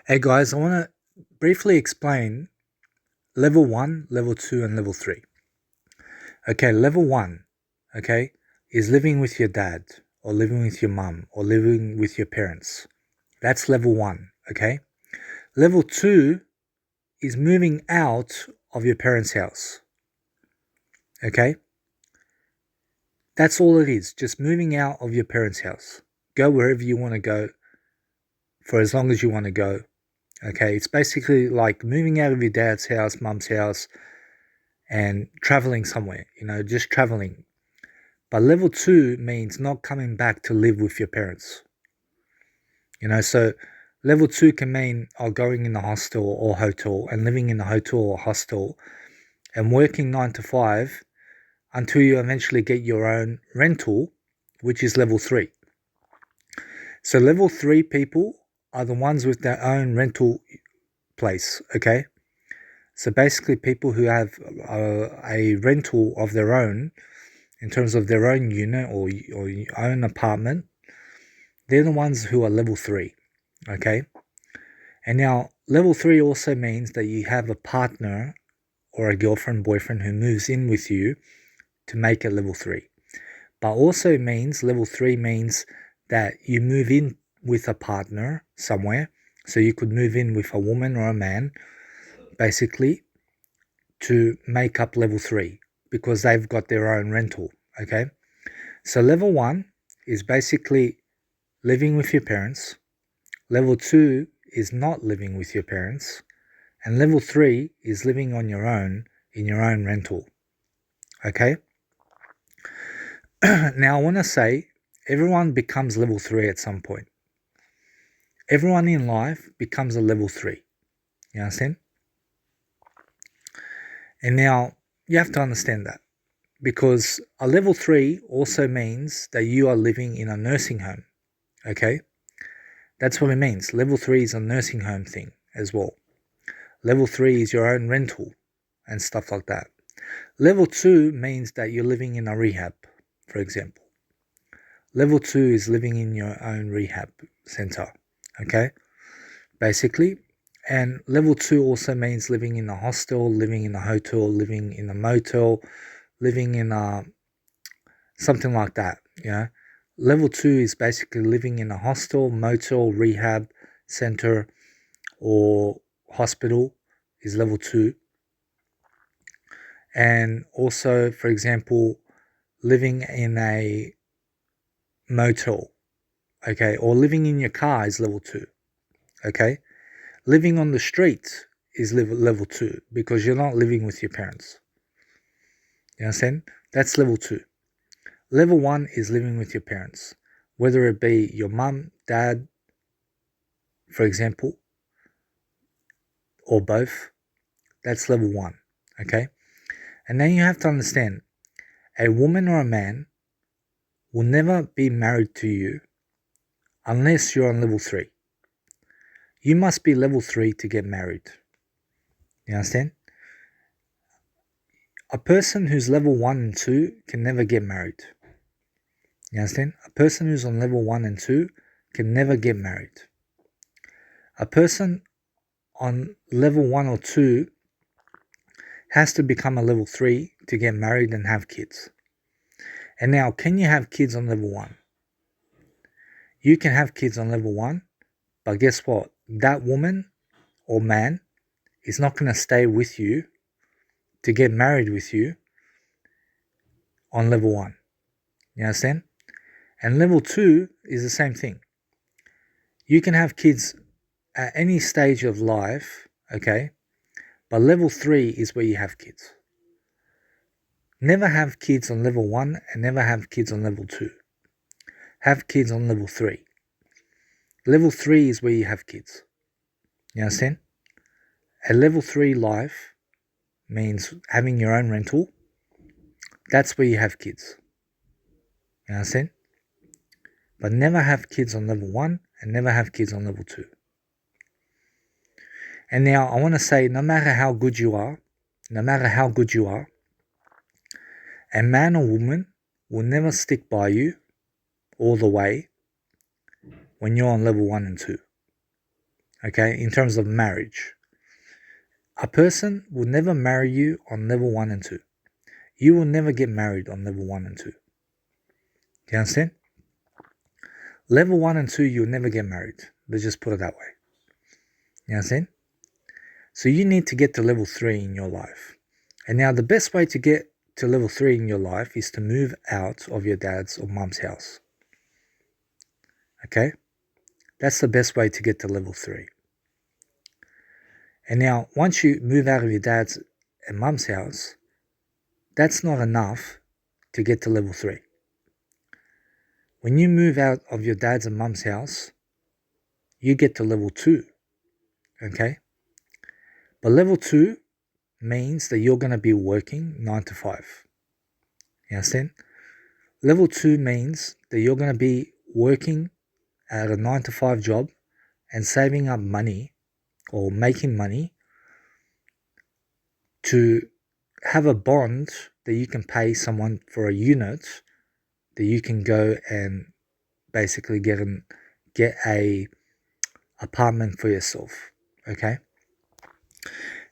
Hey guys, I want to briefly explain level 1, level 2, and level 3. Okay, level 1, okay, is living with your dad, or living with your mum, or living with your parents. That's level 1, okay? Level 2 is moving out of your parents' house, okay? That's all it is, just moving out of your parents' house. Go wherever you want to go for as long as you want to go, okay? It's basically like moving out of your dad's house, mum's house, and traveling somewhere, just traveling. But level 2 means not coming back to live with your parents. So level 2 can mean going in the hostel or hotel and living in the hotel or hostel and working 9 to 5 until you eventually get your own rental, which is level 3. So level 3 people are the ones with their own rental place, okay? So basically people who have a rental of their own in terms of their own unit or own apartment, they're the ones who are level 3, okay? And now level 3 also means that you have a partner or a girlfriend, boyfriend who moves in with you to make it level 3. But also means level 3 means that you move in with a partner somewhere. So you could move in with a woman or a man, basically, to make up level 3 because they've got their own rental, okay? So level 1 is basically living with your parents. Level 2 is not living with your parents. And level 3 is living on your own in your own rental, okay? Now I want to say everyone becomes level 3 at some point. Everyone in life becomes a level 3. You understand? And now you have to understand that because a level 3 also means that you are living in a nursing home, okay? That's what it means. Level 3 is a nursing home thing as well. Level 3 is your own rental and stuff like that. Level 2 means that you're living in a rehab, for example. Level 2 is living in your own rehab center, okay? Basically. And level 2 also means living in a hostel, living in a hotel, living in a motel, living in a something like that, Level 2 is basically living in a hostel, motel, rehab center, or hospital is level 2. And also, for example, living in a motel, okay, or living in your car is level 2, okay? Living on the street is level 2 because you're not living with your parents. You understand? That's level 2. Level 1 is living with your parents, whether it be your mum, dad, for example, or both. That's level 1, okay? And then you have to understand, a woman or a man will never be married to you unless you're on level 3. You must be level 3 to get married. You understand? A person who's level 1 and 2 can never get married. You understand? A person who's on level 1 and 2 can never get married. A person on level 1 or 2 has to become a level 3 to get married and have kids. And now, can you have kids on level 1? You can have kids on level 1, but guess what? That woman or man is not going to stay with you to get married with you on level 1. You understand? And level 2 is the same thing. You can have kids at any stage of life, okay? But level 3 is where you have kids. Never have kids on level 1 and never have kids on level 2. Have kids on level 3. Level 3 is where you have kids. You understand? A level 3 life means having your own rental. That's where you have kids. You understand? But never have kids on level 1 and never have kids on level 2. And now I want to say, no matter how good you are, a man or woman will never stick by you all the way when you're on level 1 and 2. okay, in terms of marriage. A person will never marry you on level 1 and 2. You will never get married on level 1 and 2. Do you understand? Level 1 and 2, you'll never get married. Let's just put it that way. You understand? So you need to get to level 3 in your life. And now the best way to get to level 3 in your life is to move out of your dad's or mum's house. Okay? That's the best way to get to level 3. And now, once you move out of your dad's and mum's house, that's not enough to get to level 3. When you move out of your dad's and mum's house, you get to level 2. Okay? But level 2 means that you're going to be working 9 to 5. You understand? Level 2 means that you're going to be working at a 9 to 5 job and saving up money or making money to have a bond that you can pay someone for a unit that you can go and basically get a apartment for yourself. Okay?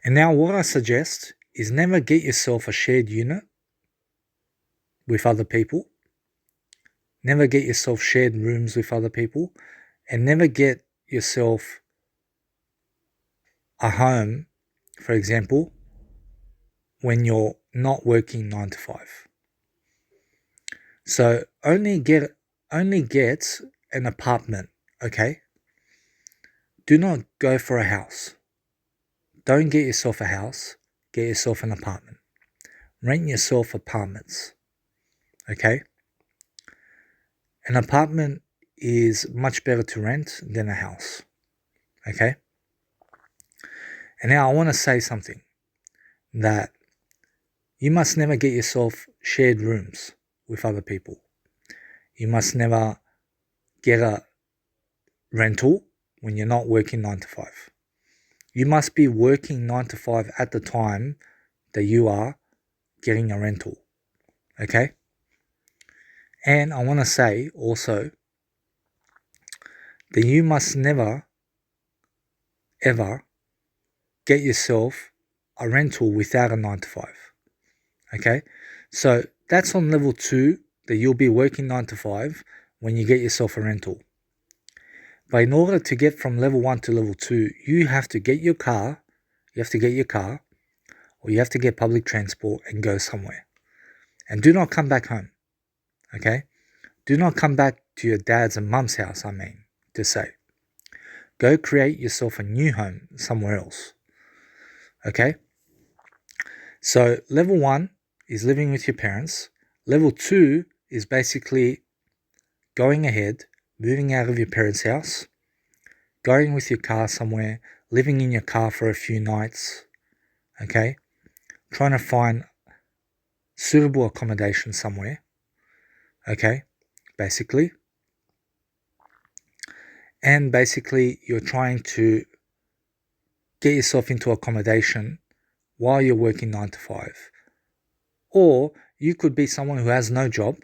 And now what I suggest is never get yourself a shared unit with other people. Never get yourself shared rooms with other people. And never get yourself a home, for example, when you're not working 9 to 5. So only get an apartment, okay? Do not go for a house. Don't get yourself a house. Get yourself an apartment. Rent yourself apartments, okay? An apartment is much better to rent than a house, okay? And now I want to say something, that you must never get yourself shared rooms with other people. You must never get a rental when you're not working 9 to 5. You must be working 9 to 5 at the time that you are getting a rental, okay? And I want to say also that you must never, ever get yourself a rental without a 9 to 5, okay? So that's on level 2, that you'll be working 9 to 5 when you get yourself a rental. But in order to get from level 1 to level 2, you have to get your car, or you have to get public transport and go somewhere. And do not come back home, okay? Do not come back to your dad's and mum's house, to say. Go create yourself a new home somewhere else, okay? So level 1 is living with your parents. Level 2 is basically going ahead, moving out of your parents' house, going with your car somewhere, living in your car for a few nights, okay? Trying to find suitable accommodation somewhere, okay? Basically. And basically, you're trying to get yourself into accommodation while you're working 9 to 5. Or you could be someone who has no job,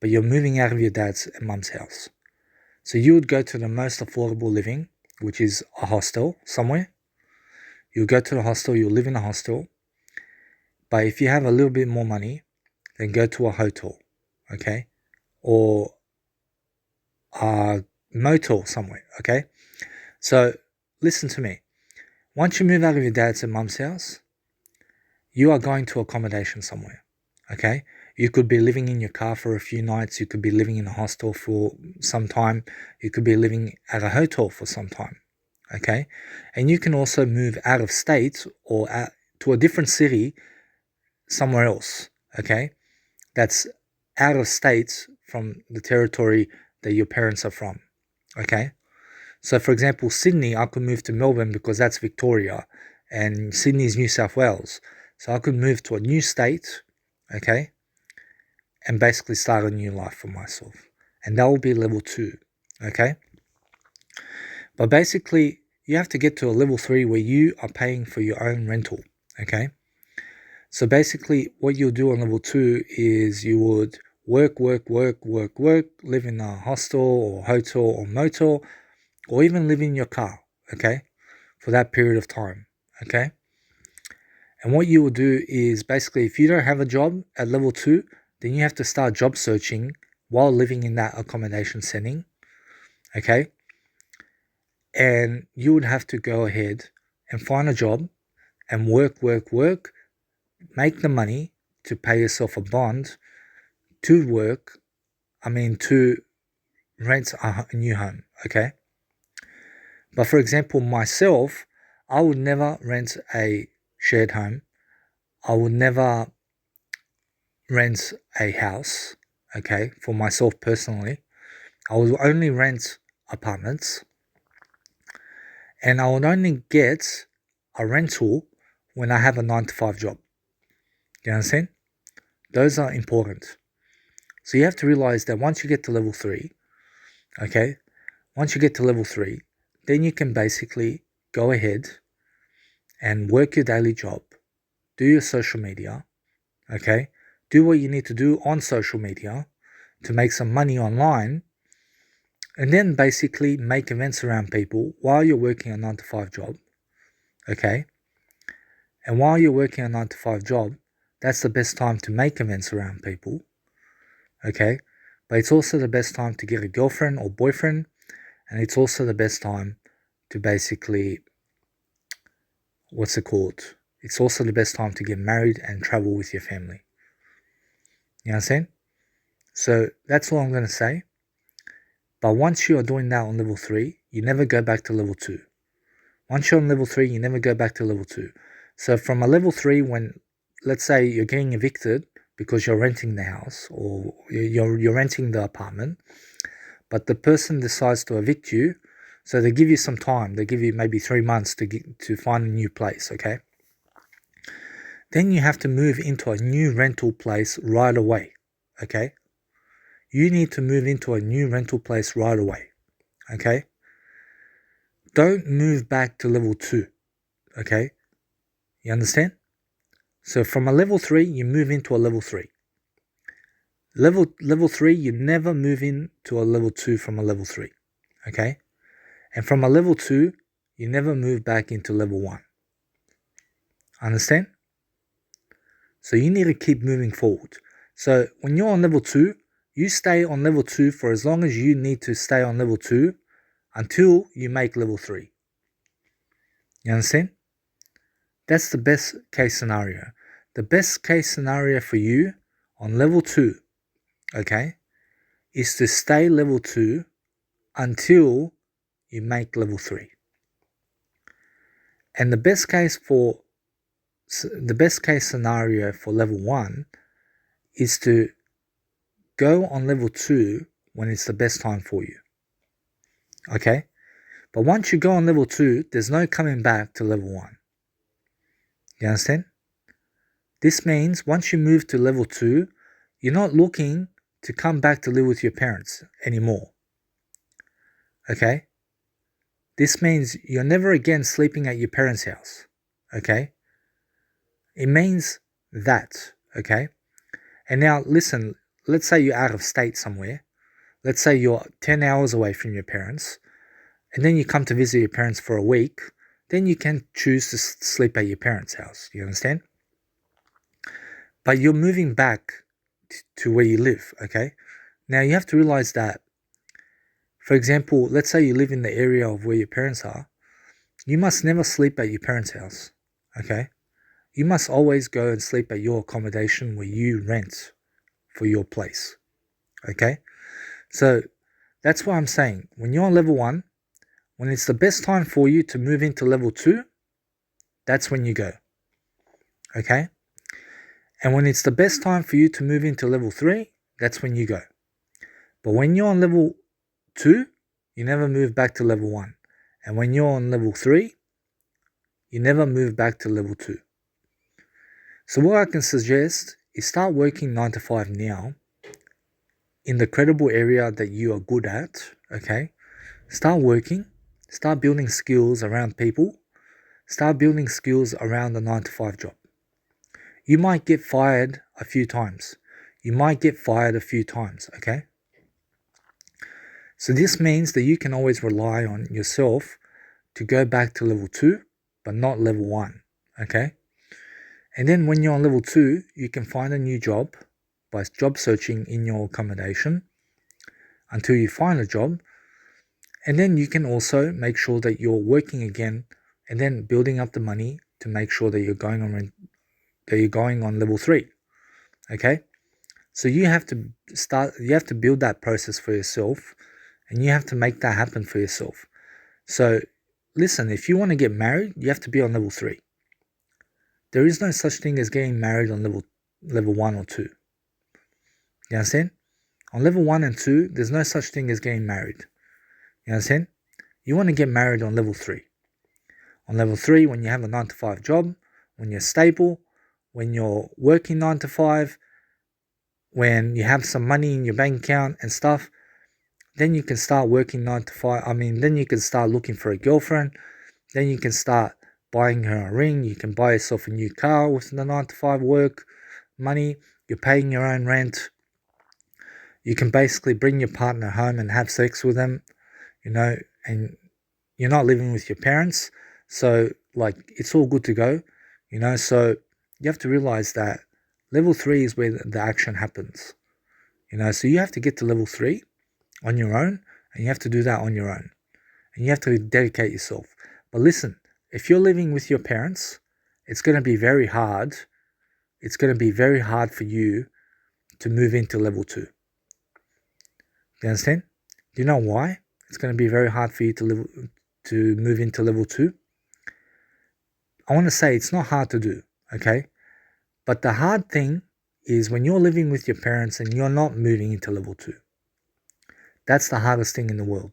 but you're moving out of your dad's and mum's house. So you would go to the most affordable living, which is a hostel somewhere. You'll go to the hostel, you'll live in a hostel. But if you have a little bit more money, then go to a hotel, okay? Or a motel somewhere, okay? So listen to me. Once you move out of your dad's and mum's house, you are going to accommodation somewhere, okay? You could be living in your car for a few nights. You could be living in a hostel for some time. You could be living at a hotel for some time, okay? And you can also move out of state or to a different city somewhere else, okay? That's out of state from the territory that your parents are from, okay? So for example, Sydney, I could move to Melbourne because that's Victoria, and Sydney is New South Wales. So I could move to a new state, okay, and basically start a new life for myself. And that will be level 2, okay? But basically, you have to get to a level 3 where you are paying for your own rental, okay? So basically, what you'll do on level 2 is you would work, live in a hostel or hotel or motel, or even live in your car, okay, for that period of time, okay? And what you will do is basically, if you don't have a job at level 2, then you have to start job searching while living in that accommodation setting, okay? And you would have to go ahead and find a job and work, make the money to pay yourself a bond to to rent a new home, okay? But for example, myself, I would never rent a shared home. I would never rent a house, okay, for myself personally. I would only rent apartments, and I would only get a rental when I have a 9 to 5 job. Do you understand? Those are important. So you have to realize that once you get to level 3, okay, once you get to level 3, then you can basically go ahead and work your daily job, do your social media, okay, do what you need to do on social media to make some money online, and then basically make events around people while you're working a 9 to 5 job, okay? And while you're working a 9 to 5 job, that's the best time to make events around people, okay? But it's also the best time to get a girlfriend or boyfriend, and it's also the best time to basically, it's also the best time to get married and travel with your family. You understand? So that's all I'm going to say. But once you are doing that on level 3, you never go back to level 2. Once you're on level 3, you never go back to level 2. So from a level 3, when, let's say you're getting evicted because you're renting the house or you're renting the apartment, but the person decides to evict you, so they give you some time. They give you maybe 3 months to find a new place, okay? Then you have to move into a new rental place right away, okay? You need to move into a new rental place right away, okay? Don't move back to level 2, okay? You understand? So from a level 3, you move into a level 3. Level 3, you never move into a level 2 from a level 3, okay? And from a level 2, you never move back into level 1. Understand? So you need to keep moving forward. So when you're on level 2, you stay on level 2 for as long as you need to stay on level 2 until you make level 3. You understand? That's the best case scenario. The best case scenario for you on level 2, okay, is to stay level 2 until you make level 3. And the best case scenario for level 1 is to go on level 2 when it's the best time for you. Okay? But once you go on level 2, there's no coming back to level 1. You understand? This means once you move to level 2, you're not looking to come back to live with your parents anymore. Okay? This means you're never again sleeping at your parents' house. Okay? It means that. Okay? And now listen, let's say you're out of state somewhere. Let's say you're 10 hours away from your parents, and then you come to visit your parents for a week. Then you can choose to sleep at your parents' house. You understand? But you're moving back to where you live, okay? Now you have to realize that, for example, let's say you live in the area of where your parents are. You must never sleep at your parents' house, okay? You must always go and sleep at your accommodation where you rent for your place, okay? So that's what I'm saying. When you're on level 1, when it's the best time for you to move into level 2, that's when you go, okay? And when it's the best time for you to move into level 3, that's when you go. But when you're on level 2, you never move back to level 1. And when you're on level 3, you never move back to level 2. So what I can suggest is start working 9 to 5 now in the credible area that you are good at, okay? Start working, start building skills around people, start building skills around the 9 to 5 job. You might get fired a few times. Okay? So this means that you can always rely on yourself to go back to level 2, but not level 1, okay? And then when you're on level 2, you can find a new job by job searching in your accommodation until you find a job. And then you can also make sure that you're working again and then building up the money to make sure that you're going on level 3, okay? So you have to build that process for yourself, and you have to make that happen for yourself. So listen, if you want to get married, you have to be on level 3. There is no such thing as getting married on level 1 or 2. You understand? On level 1 and 2, there's no such thing as getting married. You understand? You want to get married on level 3. On level 3, when you have a 9 to 5 job, when you're stable, when you're working 9 to 5, when you have some money in your bank account and stuff, then you can start working 9 to 5. Then you can start looking for a girlfriend. Then you can start buying her a ring. You can buy yourself a new car with the 9 to 5 work money. You're paying your own rent. You can basically bring your partner home and have sex with them, and you're not living with your parents. So, it's all good to go, So you have to realize that level 3 is where the action happens, So you have to get to level 3 on your own, and you have to do that on your own. And you have to dedicate yourself. But listen, if you're living with your parents, it's going to be very hard. It's going to be very hard for you to move into level 2. Do you understand? Do you know why it's going to be very hard for you to move into level 2? I want to say it's not hard to do, okay? But the hard thing is when you're living with your parents and you're not moving into level 2. That's the hardest thing in the world.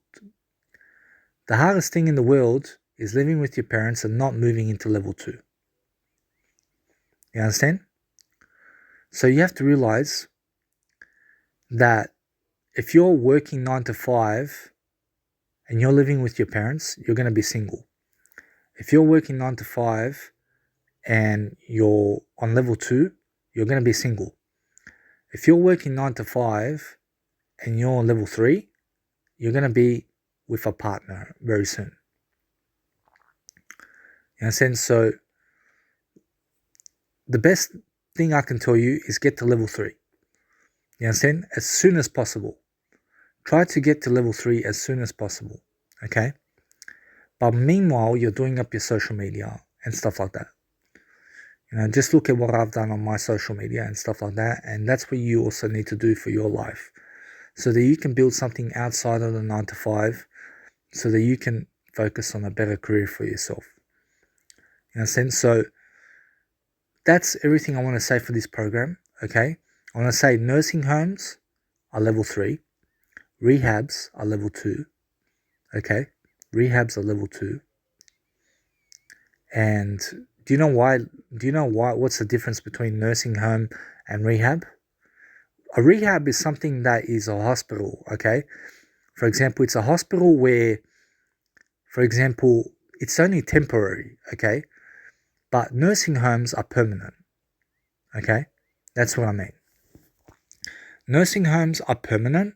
The hardest thing in the world is living with your parents and not moving into level 2. You understand? So you have to realize that if you're working 9 to 5 and you're living with your parents, you're going to be single. If you're working 9 to 5 and you're on level 2, you're going to be single. If you're working 9 to 5 and you're on level 3, you're going to be with a partner very soon. You understand? So the best thing I can tell you is get to level 3. You understand? As soon as possible. Try to get to level 3 as soon as possible. Okay? But meanwhile, you're doing up your social media and stuff like that. Just look at what I've done on my social media and stuff like that. And that's what you also need to do for your life. So that you can build something outside of the 9 to 5. So that you can focus on a better career for yourself. You understand? So that's everything I want to say for this program. Okay? I want to say nursing homes are level 3. Rehabs are level 2. Okay? Rehabs are level 2. And do you know why? What's the difference between nursing home and rehab? A rehab is something that is a hospital, okay? For example, it's a hospital where, for example, it's only temporary, okay? But nursing homes are permanent, okay? That's what I mean. Nursing homes are permanent.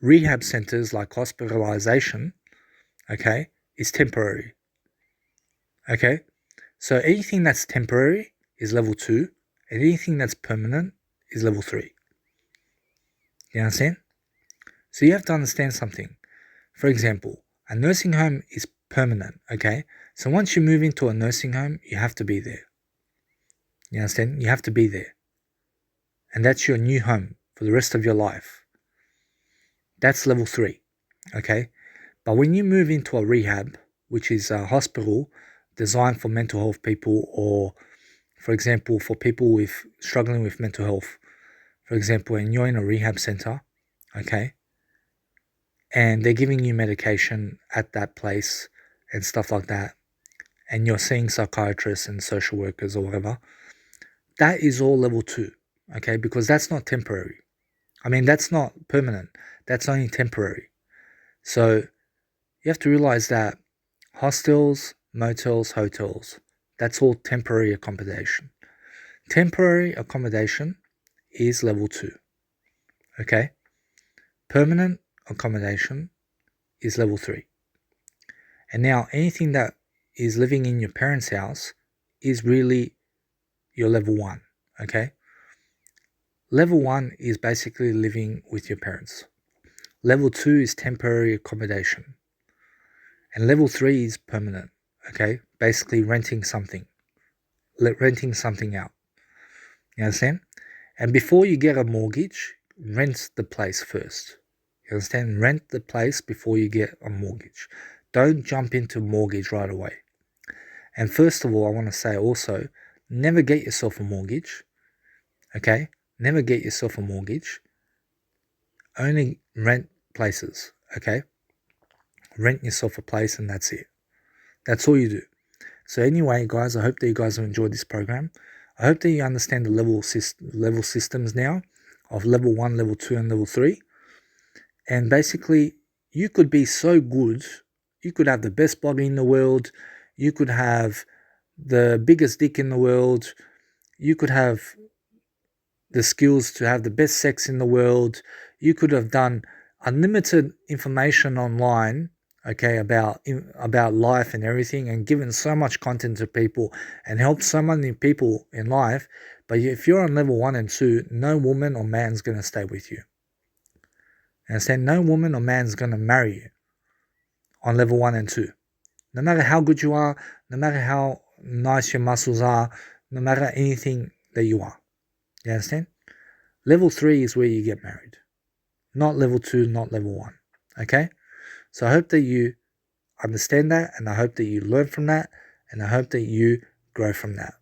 Rehab centers like hospitalization, okay, is temporary. Okay? So anything that's temporary is level 2, and anything that's permanent is level 3. You understand? So you have to understand something. For example, a nursing home is permanent, okay? So once you move into a nursing home, you have to be there. You understand? You have to be there. And that's your new home for the rest of your life. That's level 3, okay? But when you move into a rehab, which is a hospital designed for mental health people, or for example, for people struggling with mental health, for example, and you're in a rehab center, okay, and they're giving you medication at that place and stuff like that, and you're seeing psychiatrists and social workers or whatever, that is all level 2, okay, because that's not temporary. That's not permanent. That's only temporary. So you have to realize that hostels, motels, hotels, that's all temporary accommodation. Temporary accommodation is level 2, okay? Permanent accommodation is level 3. And now anything that is living in your parents' house is really your level 1, okay? Level 1 is basically living with your parents. Level 2 is temporary accommodation. And level 3 is permanent, okay? Basically renting something out. You understand? And before you get a mortgage, rent the place first. You understand? Rent the place before you get a mortgage. Don't jump into mortgage right away. And first of all, I want to say also, never get yourself a mortgage, okay? Never get yourself a mortgage. Only rent places, okay? Rent yourself a place and that's it. That's all you do. So anyway, guys, I hope that you guys have enjoyed this program. I hope that you understand the level systems now of level 1, level 2, and level 3. And basically, you could be so good. You could have the best body in the world. You could have the biggest dick in the world. You could have the skills to have the best sex in the world. You could have done unlimited information online, okay, about life and everything, and given so much content to people and helped so many people in life. But if you're on level 1 and 2, no woman or man's going to stay with you. And say no woman or man's going to marry you on level 1 and 2. No matter how good you are, no matter how nice your muscles are, no matter anything that you are. You understand? Level 3 is where you get married. Not level 2, not level 1. Okay? So I hope that you understand that, and I hope that you learn from that, and I hope that you grow from that.